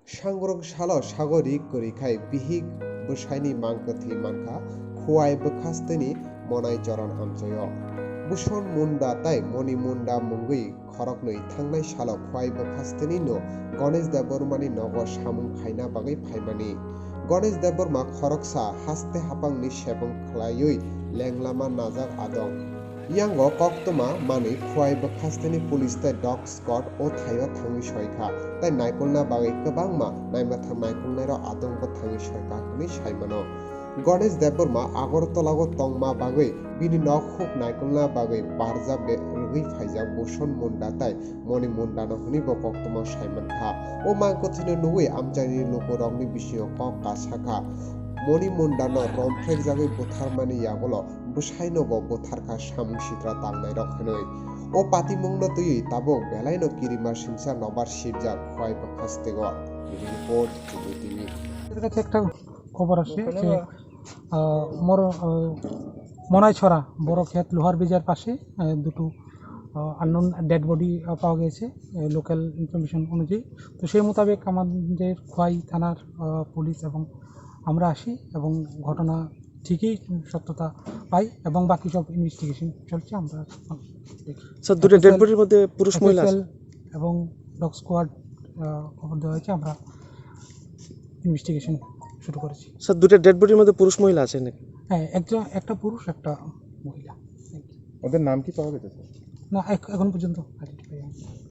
सांग्रं साल सागरिक Kwrwi बिहिक बसायनि Mang Kwthui Mankha Khowai बखास्तनि Monaicharao हामचायो बुसन मुंडा ताई मणि मुंडा मुंगई खरकनै थांनाय साल Khowai बखास्तनि नो गणेश देवबर्मानि नगर सामुं खायना बागै फायमानि गणेश देवबर्मा खरकसा हास्ते हापांनि सेबं खलायै लेंलामा नाजाक आदं यांगो कक्तमा मानै Khowai बखास्तनि पुलिस ताई डग स्क्वाड ओ थायो थांनि सयखा ताई नायकलना बागै गोबांमा नायमाथां नायकलनायरो आदंबो थांनि सयखा हनै सायमानो गणेश देवबर्मा आगरतलागो तंगमा बागै बिनि नखुक नायकलना बागै बारजा बेरगै फायजा बोसन मुंडा ताई मणि मुंडानो हनि बकक्तमा सायमानखा ओ Mang Kwthuiनो नुगै आमजानि लोकरंनि बिसिङाव कक कासाखा मणि मुंडानो रमफ्रेक जागै बुथारमानि यागलो बुसायनोबो बुथारखा सामुं सित्रा तांनाय रखनै ओ पातिमुंनो तुई ताबक बेलायनो किरिमार सिंसा नबार शिबजा Khowai बखास्तेगो रिपोर्ट টিভি এর কাছে একটা খবর আসে যে মনাইছড়া বড় ক্ষেত লোহার ব্রিজের পাশে দুটো আননোন ডেড বডি পাওয়া গেছে লোকাল ইনফরমেশন অনুযায়ী। তো সেই মোতাবেক আমাদের খোয়াই থানার পুলিশ এবং আমরা আসি এবং ঘটনা ঠিকই সত্যতা পাই এবং বাকি সব ইনভেস্টিগেশন চলছে। আমরা স্যার দুটো ডেড বডির মধ্যে পুরুষ মহিলা এবং ডগ স্কোয়াড খবর দেওয়া হয়েছে, আমরা ইনভেস্টিগেশন শুরু করেছি। স্যার দুটো ডেড বডির মধ্যে পুরুষ মহিলা আছে নাকি? হ্যাঁ, একটা পুরুষ একটা মহিলা। ওদের নাম কি পাওয়া গেছে? না, এখন পর্যন্ত আইডেন্টিফাই হয়নি।